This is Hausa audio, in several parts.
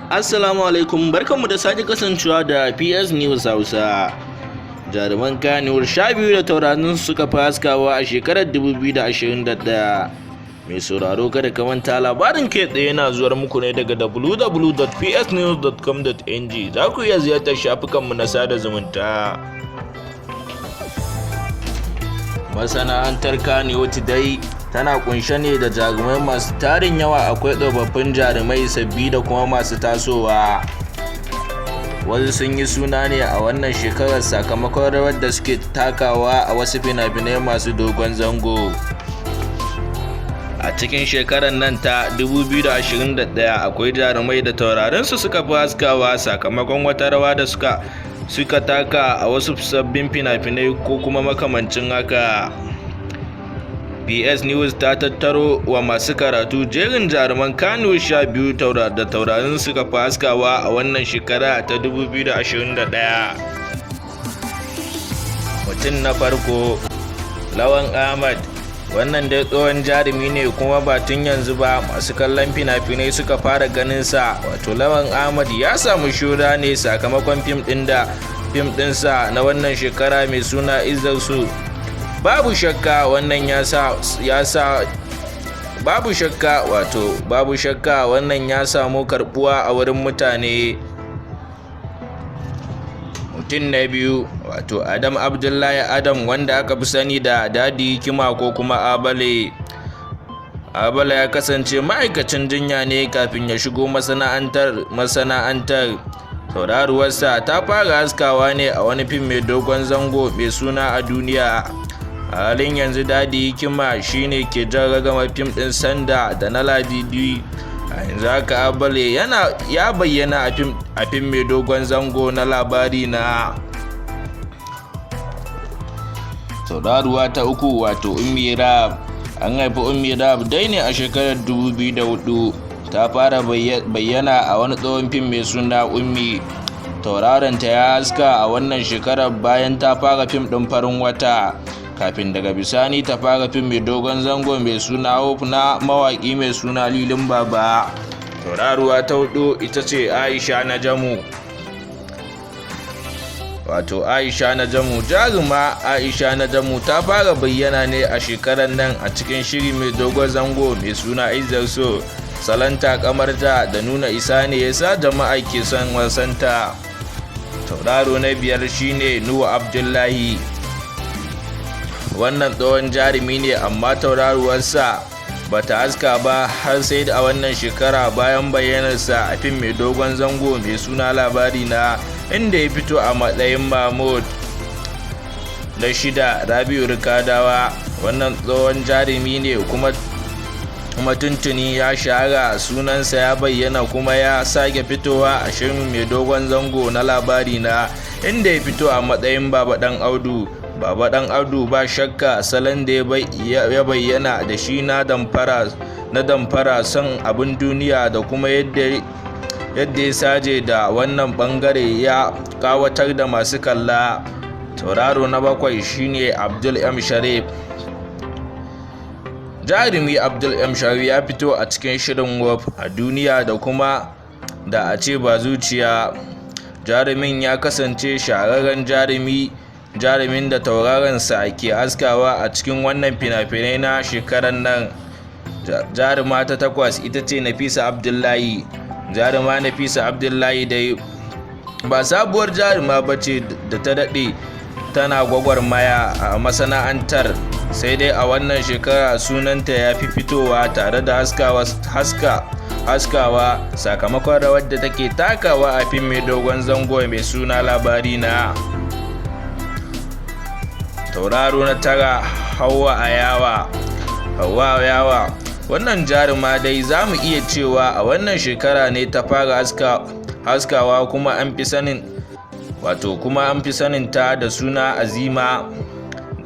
Assalamu alaikum, barkanmu da sake kasancewa da PS News Hausa. Jaruman Kannywood 12 da taurarin suka fi haskawa a shekarar 2021. Mai sauraro kada ka manta labarin kai tsaye yana zuwar muku ne daga www.psnews.com.ng. Za ku iya ziyartar shafukanmu na sada zumunta. Masana'antar Kannywood dai tana kunshe ne da jarumai masu tarin yawa. Akwai tsofaffin jarumai, sabbi da kuma masu tasowa. Wasu sun yi suna ne a wannan shekarar sakamakon rawar da suke takawa a wasu fina-finai masu dogon zango. A cikin shekarar nan ta 2021 akwai jarumai da taurarinsu suka fi haskawa sakamakon wata rawa da suka taka a wasu sabbin fina-finai ko kuma makamancin haka. PS News ta tattaro wa masu karatu jerin jaruman Kannywood 12 da taurarin suka fi haskawa a wannan shekara ta 2021. Mutum na farko, Lawan Ahmad. Wannan dai tsohon jarumi ne kuma ba tun yanzu ba masu kallon fina-finai suka fara ganin sa. Wato Lawan Ahmad ya samu shura ne sakamakon fim ɗinsa na wannan shekara mai suna Izzarsu. Babu shakka wannan wannan ya samu karbuwa a wurin mutane. Mutum na biyu, wato Adam Abdullahi Adam, wanda aka fi sani da Dadi Hikima ko kuma Abale. Abale ya kasance ma'aikacin jinya ne kafin ya shigo masana'antar. Tauraruwarsa ta fara haskawa ne a wani fim mai dogon zango mai suna A Duniya. A halin yanzu Dadi Hikima shine ke jan ragamar fim ɗin Sanda da na Ladidi. A yanzu haka Abale ya bayyana a fim mai dogon zango na Labari Na. Tauraruwa ta uku, wato Ummi Rab. An haifi Ummi Rab dai ne a shekarar 2004. Ta fara bayyana a wani tsohon fim mai suna Ummi. Tauraronta ya haska a wannan shekarar bayan ta fara fim ɗin Farin Wata, kafin daga bisani ta fara fim mai dogon zango mai suna Hope na mawaƙi mai suna Lilin Baba. Tauraruwa ta hudu ita ce Aisha Najamu. Wato Aisha Najamu, jaruma Aisha Najamu ta fara bayyana ne a shekarar nan a cikin shiri mai dogon zango mai suna Izzarsu. Salanta kamarta da nuna isa ne yasa jama'a ke son wasanta. Tauraro na biyar shine Nuhu Abdullahi. Wannan tsohon jarumi ne amma tauraruwarsa ba ta haska ba har sai a wannan shekara bayan bayyanarsa a fim mai dogon zango mai suna Labari Na, inda ya fito a matsayin Mahmud. Na shida, Rabi'u Rikadawa. Wannan tsohon jarumi ne kuma tuntuni ya shahara, sunansa ya bayyana kuma ya sake fitowa a shirin mai dogon zango na Labari Na, inda ya fito a matsayin Baba Dan Audu. Baba Dan Audu ba shakka salon da ya bayyana da shi na damfara son abin duniya da kuma yadda ya saje da wannan bangare ya kawatar da masu kalla. Tauraro na bakwai shine Abdul M. Sharif. Jarumi Abdul M. Sharif ya fito a cikin shirin Wolf A Duniya da kuma Da A Ce Ba Zuciya. Jarumin ya kasance shahararren jarumin da tauraronsa ke haskawa a cikin wannan fina-finai na shekarar nan. Jaruma ta takwas ita ce Nafisa Abdullahi. Jaruma Nafisa Abdullahi dai ba sabuwar jaruma ba ce da ta daɗe tana gwagwarmaya a masana'antar, sai dai a wannan shekara sunanta ya fi fitowa tare da haskawa sakamakon rawar da take takawa a fim mai dogon zango mai suna Labari Na. Tauraro na tara, Hauwa Ayawa. Wannan jaruma dai za mu iya cewa a wannan shekara ne ta fara haskawa kuma an fi sanin ta da suna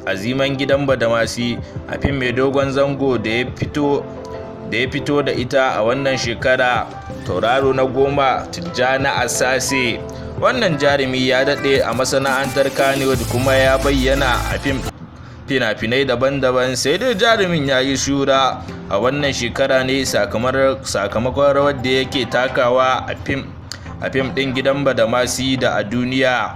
Aziman Gidan Badamasi a fim mai dogon zango da ya fito da ita a wannan shekara. Tauraro na goma, Tijjani Asase. Wannan jarumi ya daɗe a masana'antar Kannywood kuma ya bayyana a fim fina-finai daban-daban, sai dai jarumin ya yi shura a wannan shekara ne sakamakon rawar da yake takawa a fim ɗin Gidan Badamasi da a duniya.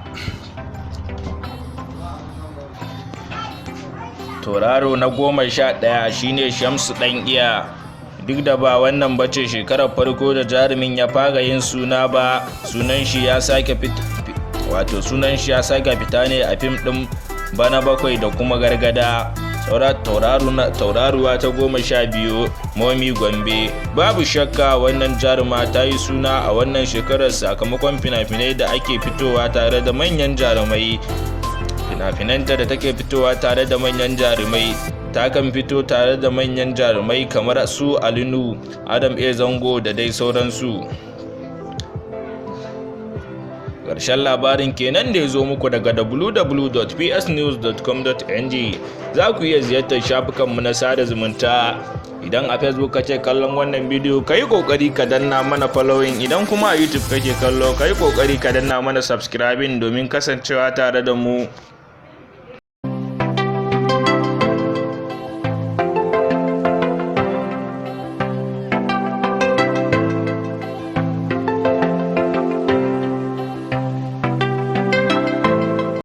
Tauraro na 11 shine Shamsu Dan Iya. Duk da ba wannan bace shekarar farko da jarumin ya fara yin suna ba, sunan shi ya sake fita ne a fim ɗin Bana Bakwai da kuma Gargada. Tauraruwa ta 12 Momi Gombe. Babu shakka wannan jaruma ta yi suna a wannan shekarar sakamakon fina-finai da ake fitowa tare da manyan jarumai. Fina-finanta da take fitowa tare da manyan jarumai, ta kan fito tare da manyan jarumai kamar su Alinu, Adam A Zango da dai sauransu. Ƙarshen labarin kenan da ya zo muku daga www.psnews.com.ng. Za ku iya ziyartar shafukanmu na sada zumunta. Idan a Facebook kake kallon wannan bidiyo, ka yi ƙoƙari ka danna mana following. Idan kuma a YouTube kake kallo, ka yi ƙoƙari ka danna mana subscribing domin kasancewa tare da mu.